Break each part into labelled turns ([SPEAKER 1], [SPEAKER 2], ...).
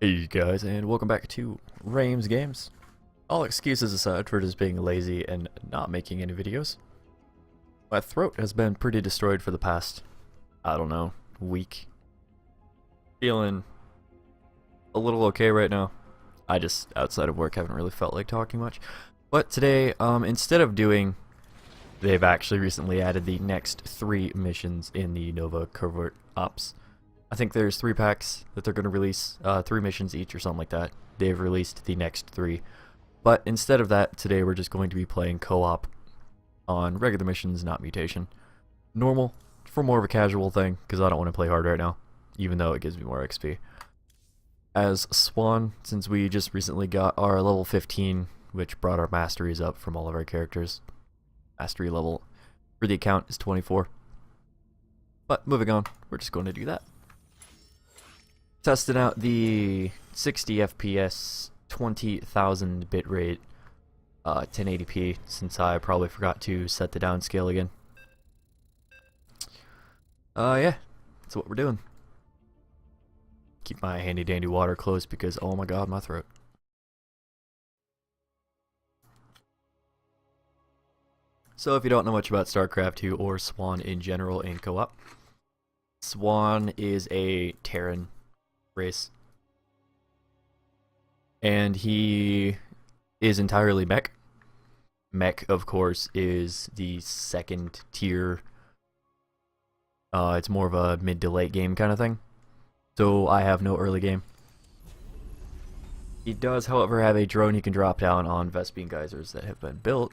[SPEAKER 1] Hey guys, and welcome back to Rames Games. All excuses aside for just being lazy and not making any videos. My throat has been pretty destroyed for the past, I don't know, week. Feeling a little okay right now. I just, outside of work, haven't really felt like talking much. But today, instead of doing, they've actually recently added the next 3 missions in the Nova Covert Ops. I think there's 3 packs that they're going to release, 3 missions each or something like that. They've released the next 3. But instead of that, today we're just going to be playing co-op on regular missions, not mutation. Normal, for more of a casual thing, because I don't want to play hard right now, even though it gives me more XP. As Swann, since we just recently got our level 15, which brought our masteries up from all of our characters. Mastery level for the account is 24. But moving on, we're just going to do that. Testing out the 60 FPS, 20,000 bitrate, 1080p, since I probably forgot to set the downscale again. Yeah, that's what we're doing. Keep my handy dandy water close because, oh my god, my throat. So if you don't know much about StarCraft II or Swann in general in co-op, Swann is a terran race, and he is entirely mech. Mech, of course, is the second tier. It's more of a mid to late game kind of thing, so I have no early game. He does, however, have a drone he can drop down on Vespene geysers that have been built.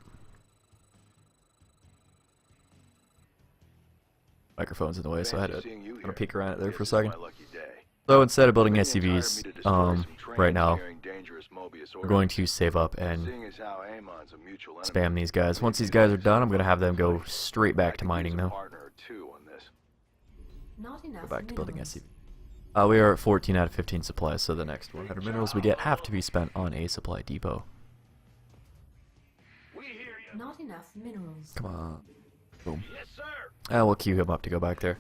[SPEAKER 1] Microphone's in the way, so I had to kind of peek around it there for a second. So instead of building SCVs, right now, we're going to save up and spam these guys. Once these guys are done, I'm going to have them go straight back to mining, though. Go back to building SCV. We are at 14 out of 15 supplies, so the next 100 minerals we get have to be spent on a supply depot.
[SPEAKER 2] Not enough minerals.
[SPEAKER 1] Come on. Boom. We'll queue him up to go back there.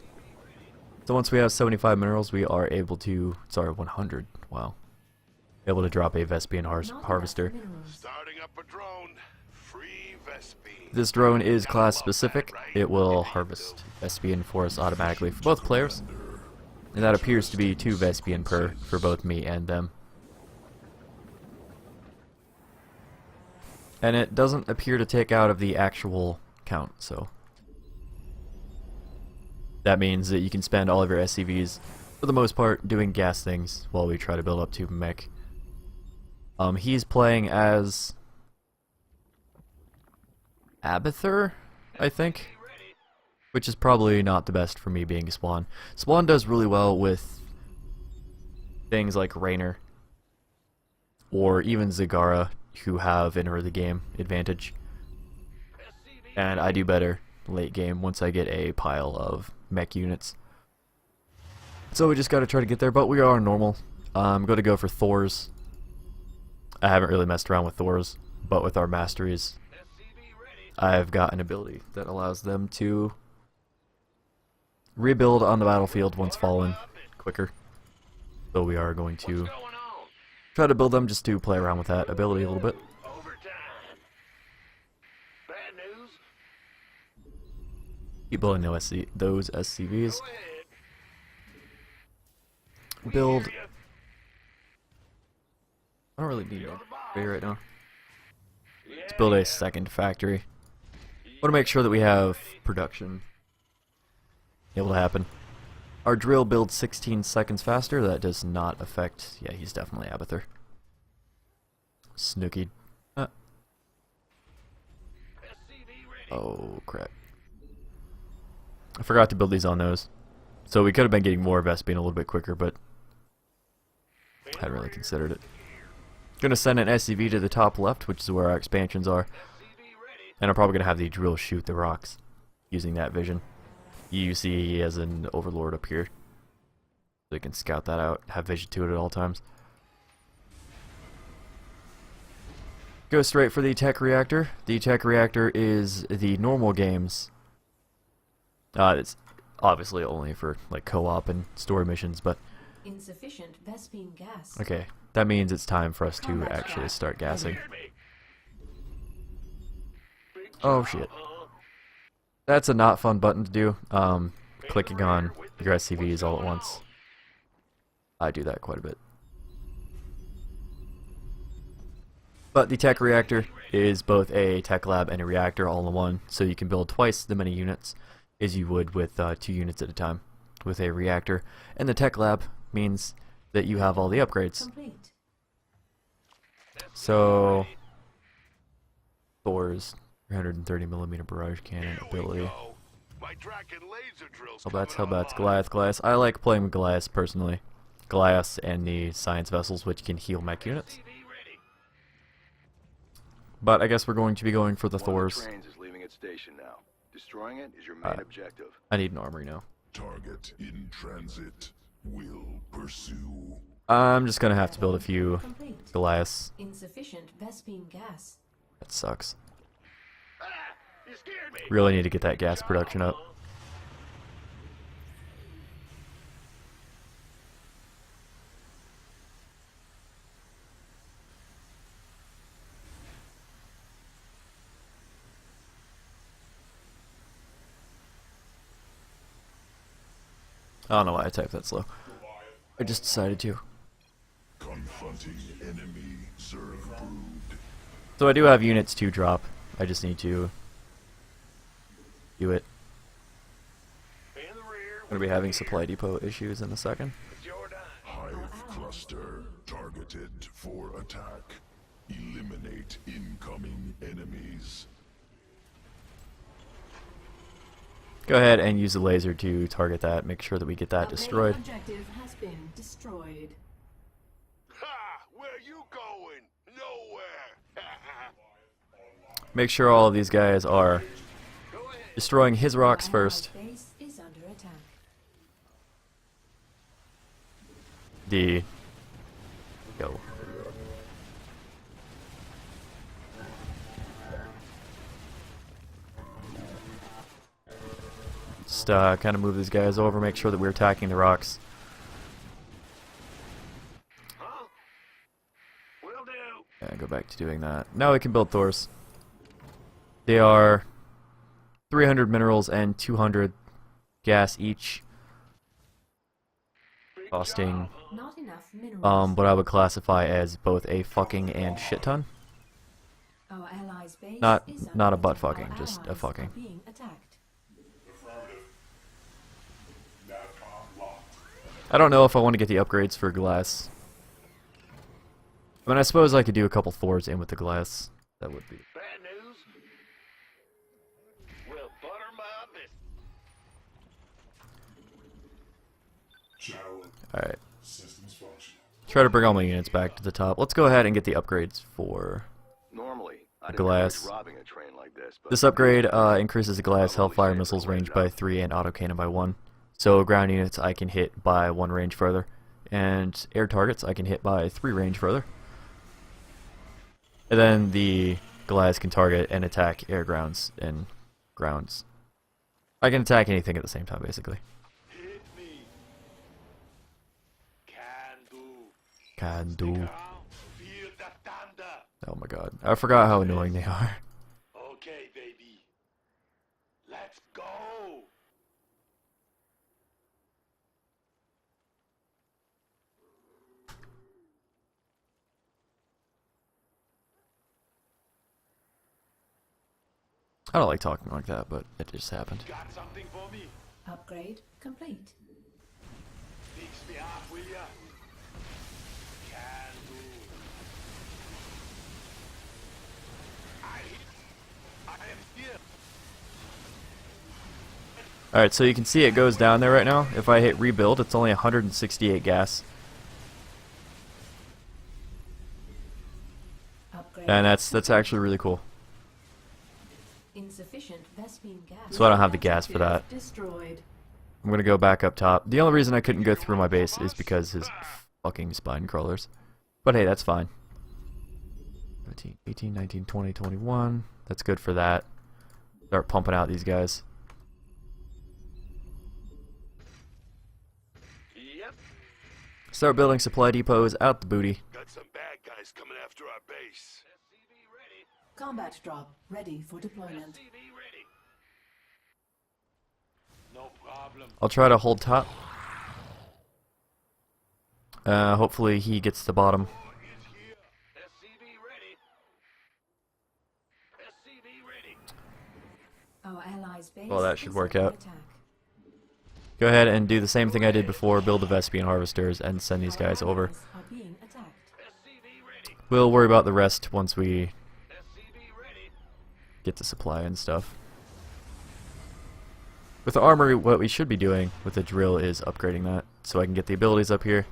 [SPEAKER 1] So once we have 75 minerals, we are able to, sorry, 100, wow. Able to drop a Vespene harvester.
[SPEAKER 3] Starting up a drone. Free Vespene.
[SPEAKER 1] This drone is class specific. It will harvest Vespene for us automatically for both players. And that appears to be 2 Vespene per for both me and them. And it doesn't appear to take out of the actual count, so that means that you can spend all of your SCVs, for the most part, doing gas things while we try to build up to mech. He's playing as Abathur, I think, which is probably not the best for me being a Swann. Swann does really well with things like Raynor, or even Zagara, who have an early game advantage. And I do better late game once I get a pile of mech units. So we just gotta try to get there, but we are normal. I'm gonna go for Thors. I haven't really messed around with Thors, but with our masteries, I've got an ability that allows them to rebuild on the battlefield once fallen quicker. So we are going to try to build them just to play around with that ability a little bit. Keep building those SCVs. Build. I don't really need a factory right now. Let's build a second factory. Want to make sure that we have production able to happen. Our drill builds 16 seconds faster. That does not affect. Yeah, he's definitely Abathur. Snookied. Oh crap. I forgot to build these on those. So we could have been getting more Vespene a little bit quicker, but hadn't really considered it. Gonna send an SCV to the top left, which is where our expansions are. And I'm probably gonna have the drill shoot the rocks using that vision. You see he has an overlord up here. So you can scout that out, have vision to it at all times. Go straight for the tech reactor. The tech reactor is the normal games. It's obviously only for like co-op and story missions, but
[SPEAKER 2] Insufficient Vespene gas.
[SPEAKER 1] Okay, that means it's time for us to
[SPEAKER 2] Combat
[SPEAKER 1] actually
[SPEAKER 2] trap.
[SPEAKER 1] start gassing.
[SPEAKER 3] Big
[SPEAKER 1] Oh
[SPEAKER 3] job,
[SPEAKER 1] shit.
[SPEAKER 3] huh?
[SPEAKER 1] That's a not fun button to do. Clicking on your SCVs all at once. I do that quite a bit. But the tech reactor is both a tech lab and a reactor all in one, so you can build twice the many units as you would with 2 units at a time with a reactor. And the tech lab means that you have all the upgrades.
[SPEAKER 2] Complete.
[SPEAKER 1] So, Thor's 330mm barrage cannon ability.
[SPEAKER 3] My Draken laser drill's
[SPEAKER 1] Hellbats,
[SPEAKER 3] coming
[SPEAKER 1] Hellbats,
[SPEAKER 3] online.
[SPEAKER 1] Goliath, Goliath. I like playing with Goliath personally. Goliath and the science vessels, which can heal mech units.
[SPEAKER 3] TV ready.
[SPEAKER 1] But I guess we're going to be going for the
[SPEAKER 4] One of
[SPEAKER 1] Thors.
[SPEAKER 4] the trains is leaving its station now. Destroying it is your main objective.
[SPEAKER 1] I need an armory now.
[SPEAKER 5] Target in transit. Will pursue.
[SPEAKER 1] I'm just gonna have to build a few
[SPEAKER 2] Complete.
[SPEAKER 1] Goliaths.
[SPEAKER 2] Insufficient Vespene gas.
[SPEAKER 1] That sucks.
[SPEAKER 3] Ah, you scared me.
[SPEAKER 1] Really need to get that gas production up. I don't know why I typed that slow. I just decided to.
[SPEAKER 5] Confronting enemy Zerg brood.
[SPEAKER 1] So I do have units to drop. I just need to do it.
[SPEAKER 3] In the rear.
[SPEAKER 1] I'm gonna be having supply depot issues in a second.
[SPEAKER 3] It's your time.
[SPEAKER 5] Hive cluster targeted for attack. Eliminate incoming enemies.
[SPEAKER 1] Go ahead and use the laser to target that. Make sure that we get that destroyed.
[SPEAKER 2] Objective has been destroyed.
[SPEAKER 3] Ha! Where you going? Nowhere.
[SPEAKER 1] Make sure all of these guys are
[SPEAKER 3] Go ahead.
[SPEAKER 1] destroying his rocks
[SPEAKER 2] Allied
[SPEAKER 1] first.
[SPEAKER 2] base is under attack.
[SPEAKER 1] Go. Just kind of move these guys over, make sure that we're attacking the rocks.
[SPEAKER 3] Huh? Will do.
[SPEAKER 1] And go back to doing that. Now we can build Thors. They are 300 minerals and 200 gas each, costing
[SPEAKER 2] Not enough minerals.
[SPEAKER 1] what I would classify as both a fucking and shit ton.
[SPEAKER 2] Our allies' base
[SPEAKER 1] Not-
[SPEAKER 2] is
[SPEAKER 1] not
[SPEAKER 2] under
[SPEAKER 1] a butt
[SPEAKER 2] attack.
[SPEAKER 1] fucking,
[SPEAKER 2] Our
[SPEAKER 1] just a
[SPEAKER 2] allies
[SPEAKER 1] fucking.
[SPEAKER 2] are being attacked.
[SPEAKER 1] I don't know if I want to get the upgrades for glass. I mean, I suppose I could do a couple Thors in with the glass. That would be.
[SPEAKER 3] Bad news? Will butter my biscuit.
[SPEAKER 1] Alright.
[SPEAKER 5] Systems functional.
[SPEAKER 1] Try to bring all my units back to the top. Let's go ahead and get the upgrades for
[SPEAKER 4] Normally, I'd
[SPEAKER 1] Glass.
[SPEAKER 4] encourage robbing a train like this, but
[SPEAKER 1] this upgrade. Increases the glass Hellfire missiles range by 3 and autocannon by 1. So ground units I can hit by 1 range further, and air targets I can hit by 3 range further. And then the glass can target and attack air grounds and grounds. I can attack anything at the same time, basically.
[SPEAKER 3] Hit me. Can do.
[SPEAKER 1] Can do.
[SPEAKER 3] Down. Feel the thunder.
[SPEAKER 1] Oh my god. I forgot how annoying they are.
[SPEAKER 3] Okay, baby. Let's go.
[SPEAKER 1] I don't like talking like that, but it just happened.
[SPEAKER 3] Got something for me?
[SPEAKER 2] Upgrade complete.
[SPEAKER 3] Fix me up, will ya? Can do. I am here.
[SPEAKER 1] Alright, so you can see it goes down there right now. If I hit rebuild, it's only 168 gas.
[SPEAKER 2] Upgrade
[SPEAKER 1] And that's actually really cool.
[SPEAKER 2] insufficient Vespene gas.
[SPEAKER 1] So I don't have the gas for that.
[SPEAKER 2] Destroyed.
[SPEAKER 1] I'm gonna go back up top. The only reason I couldn't go through my base is because his fucking spine crawlers. But hey, that's fine. 17, 18, 19, 20, 21. That's good for that. Start pumping out these guys.
[SPEAKER 3] Yep.
[SPEAKER 1] Start building supply depots out the booty.
[SPEAKER 3] Got some bad guys coming after our base.
[SPEAKER 2] Combat drop ready for deployment.
[SPEAKER 3] No problem.
[SPEAKER 1] I'll try to hold top. Hopefully he gets the bottom.
[SPEAKER 2] Our allies' base
[SPEAKER 1] Well, that should
[SPEAKER 2] is
[SPEAKER 1] work
[SPEAKER 2] under
[SPEAKER 1] out.
[SPEAKER 2] attack.
[SPEAKER 1] Go ahead and do the same thing I did before, build the Vespian harvesters and send these guys
[SPEAKER 2] Our
[SPEAKER 1] over.
[SPEAKER 2] allies are being attacked.
[SPEAKER 1] We'll worry about the rest once we get the supply and stuff. With the armory, what we should be doing with the drill is upgrading that, so I can get the abilities up here.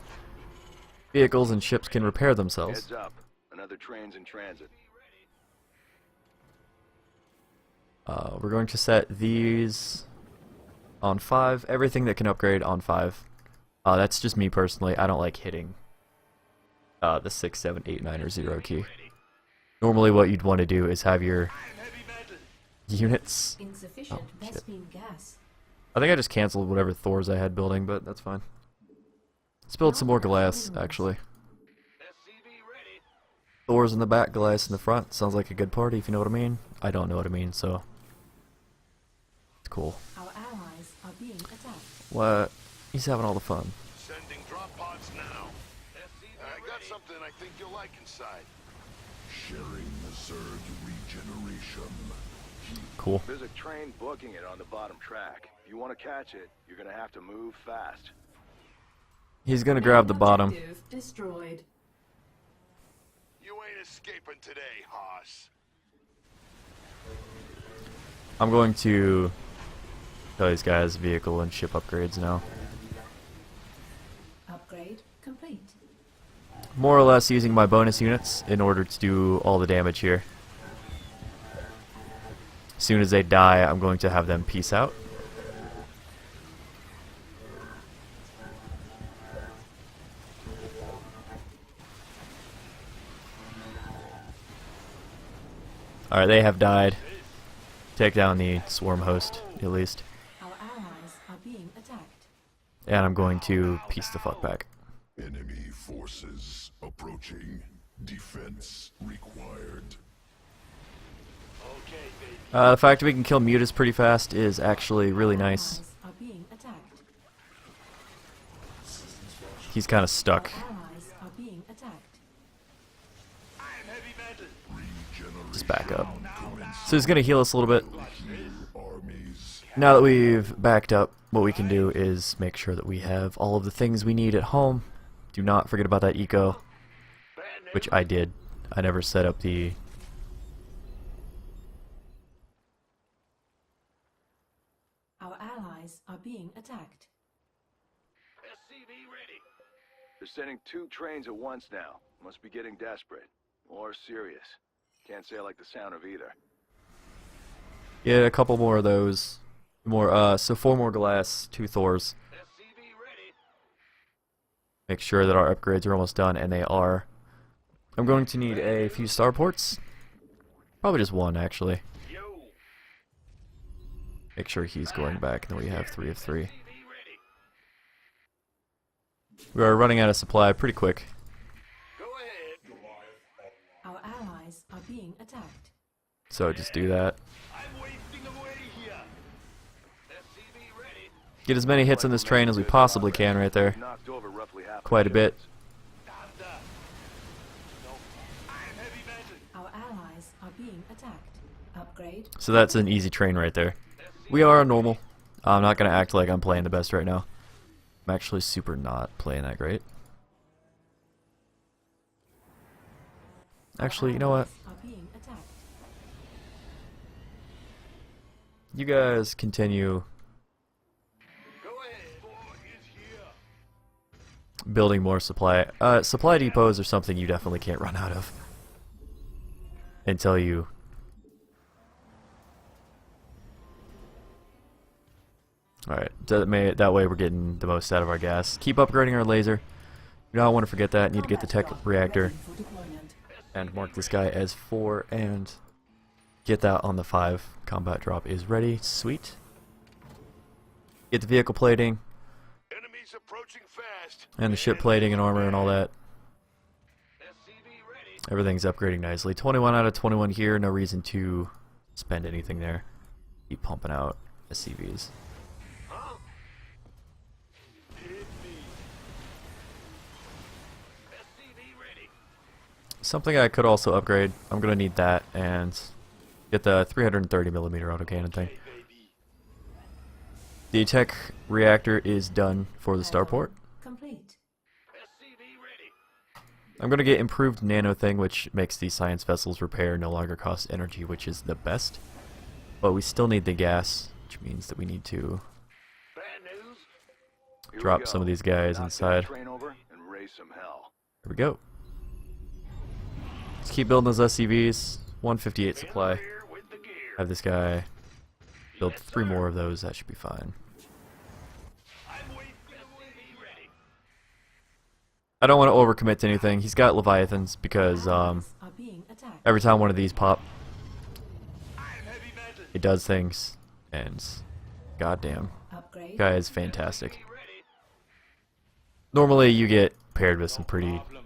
[SPEAKER 1] Vehicles and ships can repair themselves.
[SPEAKER 4] Heads up. Another train's in transit.
[SPEAKER 1] We're going to set these on 5. Everything that can upgrade on 5. That's just me personally. I don't like hitting the 6, 7, 8, 9, or 0 key. Normally what you'd want to do is have your units...
[SPEAKER 2] Insufficient
[SPEAKER 1] Oh, shit.
[SPEAKER 2] Vespine gas.
[SPEAKER 1] I think I just canceled whatever Thors I had building, but that's fine. Let's build some more glass, actually. Thors in the back, glass in the front. Sounds like a good party, if you know what I mean. I don't know what I mean, so... It's cool.
[SPEAKER 2] Our allies are being attacked.
[SPEAKER 1] What? He's having all the fun.
[SPEAKER 3] Sending drop pods now. I got something I think you'll like inside.
[SPEAKER 5] Sharing the Zerg regeneration.
[SPEAKER 1] Cool.
[SPEAKER 4] There's a train booking it on the bottom track. If you want to catch it, you're gonna have to move fast.
[SPEAKER 1] He's gonna grab the bottom.
[SPEAKER 2] Objective destroyed.
[SPEAKER 3] You ain't escaping today, Haas.
[SPEAKER 1] I'm going to tell these guys vehicle and ship upgrades now.
[SPEAKER 2] Upgrade complete.
[SPEAKER 1] More or less using my bonus units in order to do all the damage here. As soon as they die, I'm going to have them peace out. Alright, they have died. Take down the swarm host, at least.
[SPEAKER 2] Our allies are being attacked.
[SPEAKER 1] And I'm going to piece the fuck back.
[SPEAKER 5] Enemy forces approaching. Defense required.
[SPEAKER 1] The fact that we can kill mutas pretty fast is actually really nice.
[SPEAKER 2] Allies are being attacked.
[SPEAKER 1] He's kind of stuck.
[SPEAKER 2] Our allies are being attacked.
[SPEAKER 1] Just back up. So he's going to heal us a little bit.
[SPEAKER 5] Armies.
[SPEAKER 1] Now that we've backed up, what we can do is make sure that we have all of the things we need at home. Do not forget about that eco, which I did. I never set up the...
[SPEAKER 2] Our allies are being attacked.
[SPEAKER 4] They're sending 2 trains at once now. Must be getting desperate. Or serious. Can't say I like the sound of either.
[SPEAKER 1] Yeah, a couple more of those. More, so 4 more glass, 2 Thors. Make sure that our upgrades are almost done, and they are. I'm going to need a few starports. Probably just 1, actually. Make sure he's going back, and then we have 3 of 3. We are running out of supply pretty quick.
[SPEAKER 2] Our allies are being attacked.
[SPEAKER 1] So just do that. Get as many hits on this train as we possibly can right there.
[SPEAKER 4] Knocked over roughly half
[SPEAKER 1] Quite a bit.
[SPEAKER 2] Our allies are being attacked. Upgrade.
[SPEAKER 1] So that's an easy train right there. We are a normal. I'm not going to act like I'm playing the best right now. I'm actually super not playing that great. Actually, you know what?
[SPEAKER 2] Are being attacked.
[SPEAKER 1] You guys continue building more supply. Supply depots are something you definitely can't run out of until you... Alright, that way we're getting the most out of our gas. Keep upgrading our laser. You don't want to forget that. Need to get the tech reactor.
[SPEAKER 2] Ready for deployment.
[SPEAKER 1] And mark this guy as 4 and get that on the 5. Combat drop is ready. Sweet. Get the vehicle plating.
[SPEAKER 3] Enemies It's approaching fast.
[SPEAKER 1] And the ship plating and armor and all that.
[SPEAKER 3] SCV ready.
[SPEAKER 1] Everything's upgrading nicely. 21 out of 21 here. No reason to spend anything there. Keep pumping out SCVs.
[SPEAKER 3] Huh? Hit me. SCV ready.
[SPEAKER 1] Something I could also upgrade. I'm gonna need that and get the 330mm autocannon thing.
[SPEAKER 3] Hey, baby.
[SPEAKER 1] The tech reactor is done for the starport.
[SPEAKER 2] Complete.
[SPEAKER 3] SCV ready.
[SPEAKER 1] I'm gonna get improved nano thing, which makes the science vessels repair no longer cost energy, which is the best. But we still need the gas, which means that we need to
[SPEAKER 3] Bad news.
[SPEAKER 4] Here we
[SPEAKER 1] drop
[SPEAKER 4] go.
[SPEAKER 1] some of these guys
[SPEAKER 4] Knock that
[SPEAKER 1] inside.
[SPEAKER 4] train over and raise some hell.
[SPEAKER 1] Here we go. Let's keep building those SCVs. 158 supply.
[SPEAKER 3] Here with the gear.
[SPEAKER 1] Have this guy build 3 more of those. That should be fine.
[SPEAKER 3] I'm waiting. SCV ready.
[SPEAKER 1] I don't want to overcommit to anything. He's got Leviathans because
[SPEAKER 2] Are being attacked.
[SPEAKER 1] every time one of these pop,
[SPEAKER 3] I'm heavy metal.
[SPEAKER 1] it does things, and goddamn,
[SPEAKER 2] Upgrade.
[SPEAKER 1] guy is fantastic.
[SPEAKER 3] SCV ready.
[SPEAKER 1] Normally you get paired with some pretty
[SPEAKER 3] Problem.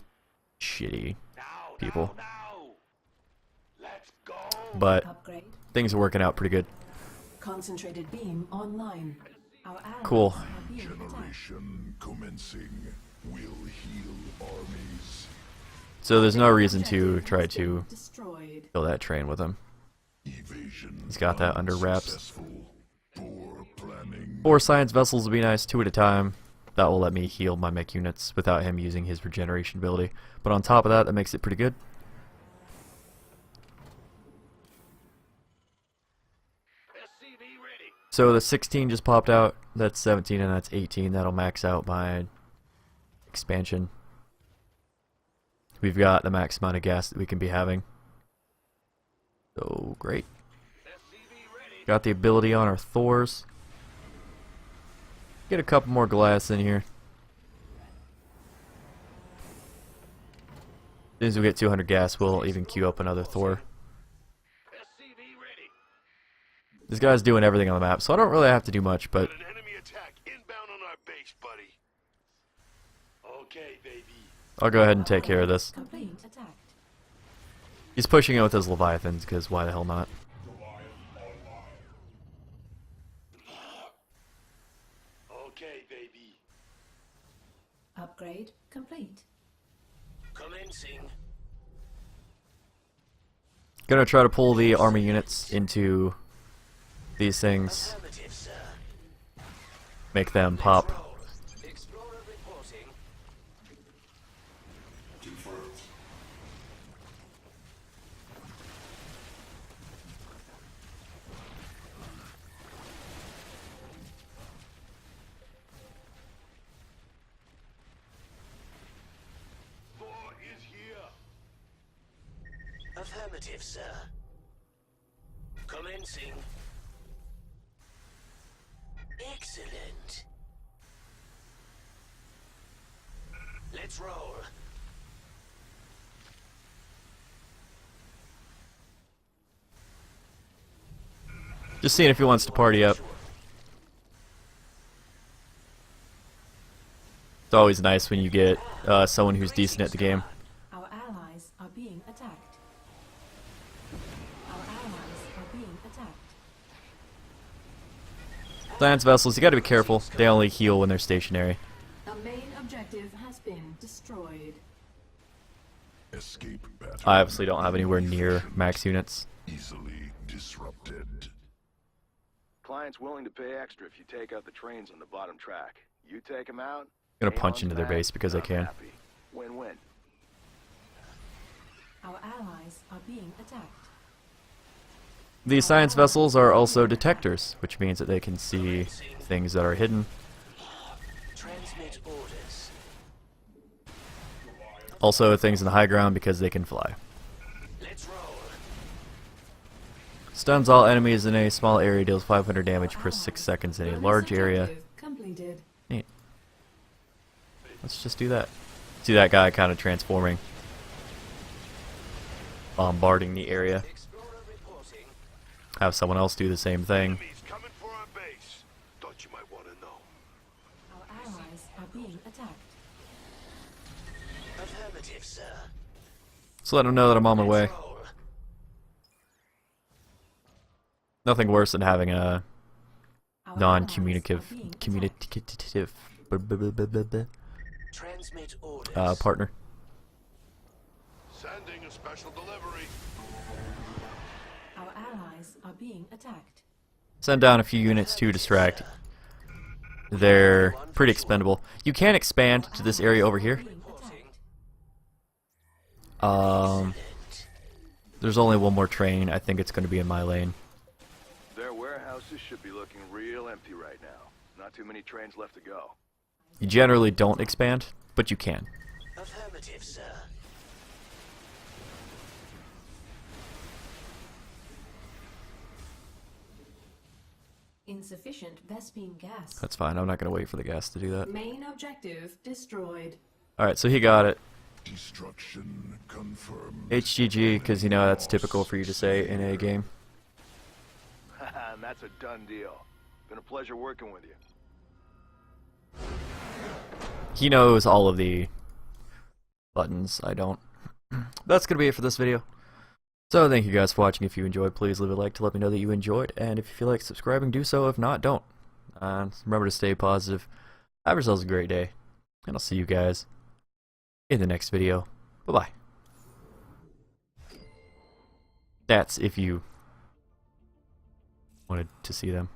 [SPEAKER 1] shitty
[SPEAKER 3] Now,
[SPEAKER 1] people,
[SPEAKER 3] now. Let's go.
[SPEAKER 1] but
[SPEAKER 2] Upgrade.
[SPEAKER 1] things are working out pretty good.
[SPEAKER 2] Concentrated beam online. Our allies
[SPEAKER 1] Cool.
[SPEAKER 2] are being attacked.
[SPEAKER 5] Generation commencing will heal armies.
[SPEAKER 1] So there's no reason to
[SPEAKER 2] Objective
[SPEAKER 1] try
[SPEAKER 2] has been
[SPEAKER 1] to
[SPEAKER 2] destroyed.
[SPEAKER 1] kill that train with him.
[SPEAKER 5] Evasion.
[SPEAKER 1] He's got that under wraps.
[SPEAKER 5] unsuccessful. Poor planning.
[SPEAKER 1] 4 science vessels will be nice, 2 at a time. That will let me heal my mech units without him using his regeneration ability. But on top of that, that makes it pretty good.
[SPEAKER 3] SCV ready.
[SPEAKER 1] So the 16 just popped out. That's 17 and that's 18. That'll max out my expansion. We've got the max amount of gas that we can be having. So great.
[SPEAKER 3] SCV ready.
[SPEAKER 1] Got the ability on our Thors. Get a couple more glass in here. As soon as we get 200 gas, we'll even queue up another Thor.
[SPEAKER 3] SCV ready.
[SPEAKER 1] This guy's doing everything on the map, so I don't really have to do much, but
[SPEAKER 3] An enemy attack inbound on our base, buddy. Okay, baby.
[SPEAKER 1] I'll go ahead and take care of this.
[SPEAKER 2] Complete. Attacked.
[SPEAKER 1] He's pushing it with his Leviathans, because why the hell not?
[SPEAKER 3] Okay, baby.
[SPEAKER 2] Upgrade complete.
[SPEAKER 3] Commencing.
[SPEAKER 1] Gonna try to pull the army units into these things,
[SPEAKER 3] Affirmative, sir.
[SPEAKER 1] make them pop.
[SPEAKER 3] Explorer reporting. Thor is here. Affirmative, sir. Commencing. Excellent. Let's roll.
[SPEAKER 1] Just seeing if he wants to party up. It's always nice when you get someone who's decent at the game.
[SPEAKER 2] Our allies are being attacked. Our allies are being attacked.
[SPEAKER 1] Science vessels, you gotta be careful. They only heal when they're stationary.
[SPEAKER 2] A main objective has been destroyed.
[SPEAKER 5] Escape pattern.
[SPEAKER 1] I obviously don't have anywhere near max units.
[SPEAKER 5] Easily disrupted.
[SPEAKER 4] Client's willing to pay extra if you take out the trains on the bottom track. You take them out.
[SPEAKER 1] I'm gonna
[SPEAKER 4] aim
[SPEAKER 1] punch
[SPEAKER 4] on
[SPEAKER 1] into their
[SPEAKER 4] back,
[SPEAKER 1] base because I
[SPEAKER 4] I'm
[SPEAKER 1] can.
[SPEAKER 4] happy. Win-win.
[SPEAKER 2] Our allies are being attacked.
[SPEAKER 1] These science vessels are also detectors, which means that they can see things that are hidden.
[SPEAKER 3] Transmit orders.
[SPEAKER 1] Also things in the high ground because they can fly.
[SPEAKER 3] Let's roll.
[SPEAKER 1] Stuns all enemies in a small area, deals 500 damage per 6 seconds in a large area.
[SPEAKER 2] Objective completed.
[SPEAKER 1] Neat. Let's just do that. See that guy kind of transforming. Bombarding the area.
[SPEAKER 3] Explorer reporting.
[SPEAKER 1] Have someone else do the same thing.
[SPEAKER 3] Enemies coming for our base. Thought you might want to know.
[SPEAKER 2] Our allies are
[SPEAKER 1] So let them know that I'm on my way. Nothing worse than having a
[SPEAKER 2] Our
[SPEAKER 1] non-communicative
[SPEAKER 2] allies are being
[SPEAKER 1] communicative
[SPEAKER 6] Transmit orders.
[SPEAKER 1] partner.
[SPEAKER 3] Sending a special delivery.
[SPEAKER 2] Our allies are being attacked.
[SPEAKER 1] Send down a few units to distract. They're pretty expendable. You can expand to this area over here.
[SPEAKER 2] Being attacked.
[SPEAKER 1] There's only one more train. I think it's going to be in my lane.
[SPEAKER 4] Their warehouses should be looking real empty right now. Not too many trains left to go.
[SPEAKER 1] You generally don't expand, but you can.
[SPEAKER 6] Affirmative, sir.
[SPEAKER 2] Insufficient Vespine gas.
[SPEAKER 1] That's fine. I'm not going to wait for the gas to do that.
[SPEAKER 2] Main objective destroyed.
[SPEAKER 1] Alright, so he got it.
[SPEAKER 5] Destruction confirmed.
[SPEAKER 1] HGG, because you know that's typical for you to say in a game.
[SPEAKER 4] And that's a done deal. Been a pleasure working with you.
[SPEAKER 1] He knows all of the buttons. I don't. That's going to be it for this video. So thank you guys for watching. If you enjoyed, please leave a like to let me know that you enjoyed. And if you feel like subscribing, do so. If not, don't. Remember to stay positive. Have yourselves a great day. And I'll see you guys in the next video. Bye-bye. That's if you wanted to see them.